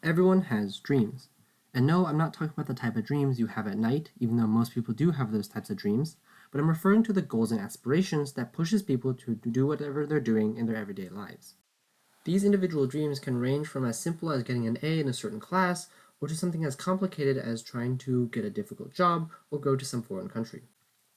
Everyone has dreams. And no, I'm not talking about the type of dreams you have at night, even though most people do have those types of dreams, but I'm referring to the goals and aspirations that pushes people to do whatever they're doing in their everyday lives. These individual dreams can range from as simple as getting an A in a certain class, or to something as complicated as trying to get a difficult job or go to some foreign country.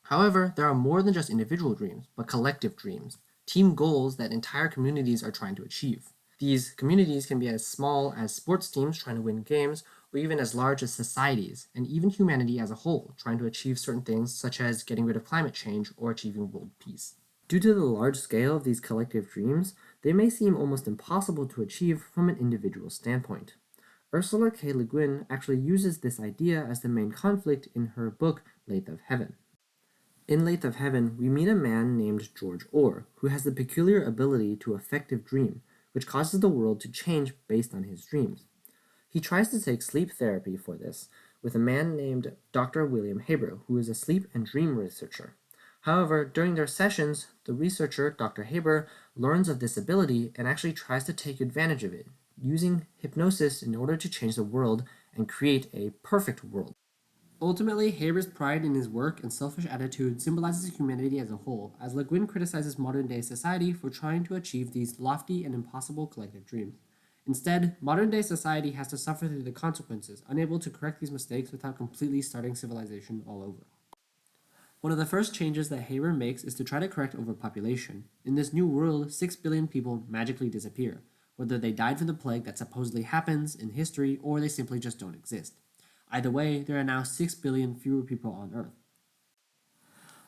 However, there are more than just individual dreams, but collective dreams, team goals that entire communities are trying to achieve. These communities can be as small as sports teams trying to win games, or even as large as societies, and even humanity as a whole, trying to achieve certain things such as getting rid of climate change or achieving world peace. Due to the large scale of these collective dreams, they may seem almost impossible to achieve from an individual standpoint. Ursula K. Le Guin actually uses this idea as the main conflict in her book Lathe of Heaven. In Lathe of Heaven, we meet a man named George Orr, who has the peculiar ability to affective dream, which causes the world to change based on his dreams. He tries to take sleep therapy for this with a man named Dr. William Haber, who is a sleep and dream researcher. However, during their sessions, the researcher, Dr. Haber, learns of this ability and actually tries to take advantage of it, using hypnosis in order to change the world and create a perfect world. Ultimately, Haber's pride in his work and selfish attitude symbolizes humanity as a whole, as Le Guin criticizes modern-day society for trying to achieve these lofty and impossible collective dreams. Instead, modern-day society has to suffer through the consequences, unable to correct these mistakes without completely starting civilization all over. One of the first changes that Haber makes is to try to correct overpopulation. In this new world, 6 billion people magically disappear, whether they died from the plague that supposedly happens in history or they simply just don't exist. Either way, there are now 6 billion fewer people on Earth.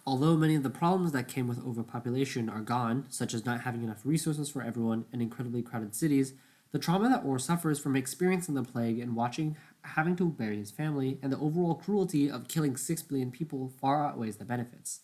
Although many of the problems that came with overpopulation are gone, such as not having enough resources for everyone and incredibly crowded cities, the trauma that Orr suffers from experiencing the plague and watching having to bury his family and the overall cruelty of killing 6 billion people far outweighs the benefits.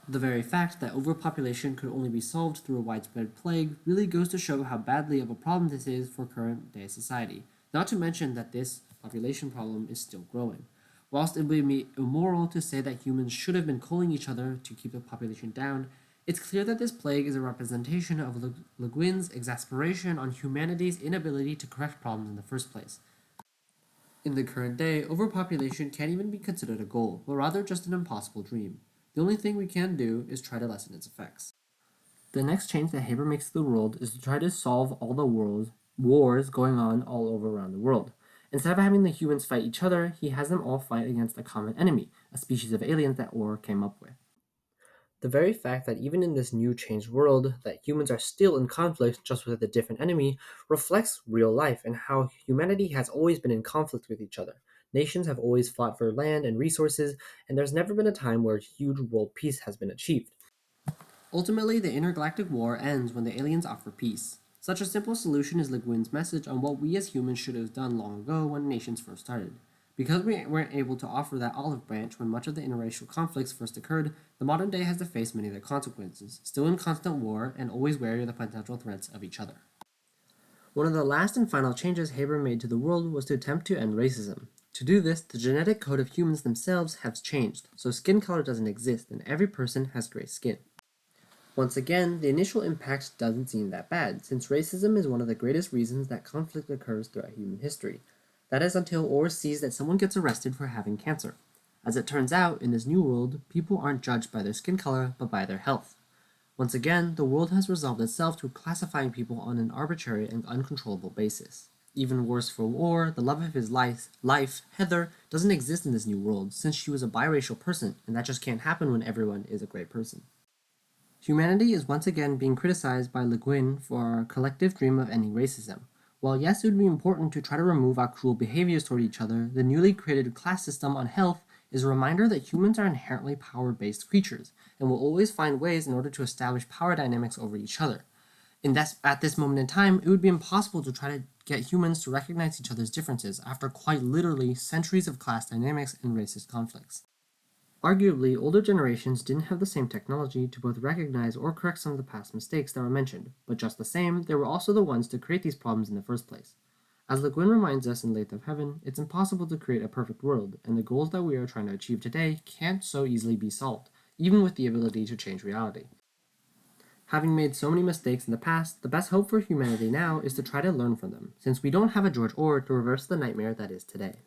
The very fact that overpopulation could only be solved through a widespread plague really goes to show how badly of a problem this is for current day society, not to mention that this population problem is still growing. Whilst it would be immoral to say that humans should have been killing each other to keep the population down, it's clear that this plague is a representation of Le Guin's exasperation on humanity's inability to correct problems in the first place. In the current day, overpopulation can't even be considered a goal, but rather just an impossible dream. The only thing we can do is try to lessen its effects. The next change that Haber makes to the world is to try to solve all the wars going on all over around the world. Instead of having the humans fight each other, he has them all fight against a common enemy, a species of aliens that Orr came up with. The very fact that even in this new changed world, that humans are still in conflict just with a different enemy, reflects real life and how humanity has always been in conflict with each other. Nations have always fought for land and resources, and there's never been a time where huge world peace has been achieved. Ultimately, the intergalactic war ends when the aliens offer peace. Such a simple solution is Le Guin's message on what we as humans should have done long ago when nations first started. Because we weren't able to offer that olive branch when much of the interracial conflicts first occurred, the modern day has to face many of their consequences, still in constant war and always wary of the potential threats of each other. One of the last and final changes Haber made to the world was to attempt to end racism. To do this, the genetic code of humans themselves has changed, so skin color doesn't exist and every person has gray skin. Once again, the initial impact doesn't seem that bad, since racism is one of the greatest reasons that conflict occurs throughout human history. That is until Orr sees that someone gets arrested for having cancer. As it turns out, in this new world, people aren't judged by their skin color, but by their health. Once again, the world has resolved itself to classifying people on an arbitrary and uncontrollable basis. Even worse for Orr, the love of his life, Heather, doesn't exist in this new world, since she was a biracial person, and that just can't happen when everyone is a gray person. Humanity is once again being criticized by Le Guin for our collective dream of ending racism. While yes, it would be important to try to remove our cruel behaviors toward each other, the newly created class system on health is a reminder that humans are inherently power-based creatures, and will always find ways in order to establish power dynamics over each other. At this moment in time, it would be impossible to try to get humans to recognize each other's differences after quite literally centuries of class dynamics and racist conflicts. Arguably, older generations didn't have the same technology to both recognize or correct some of the past mistakes that were mentioned, but just the same, they were also the ones to create these problems in the first place. As Le Guin reminds us in Lathe of Heaven, it's impossible to create a perfect world, and the goals that we are trying to achieve today can't so easily be solved, even with the ability to change reality. Having made so many mistakes in the past, the best hope for humanity now is to try to learn from them, since we don't have a George Orr to reverse the nightmare that is today.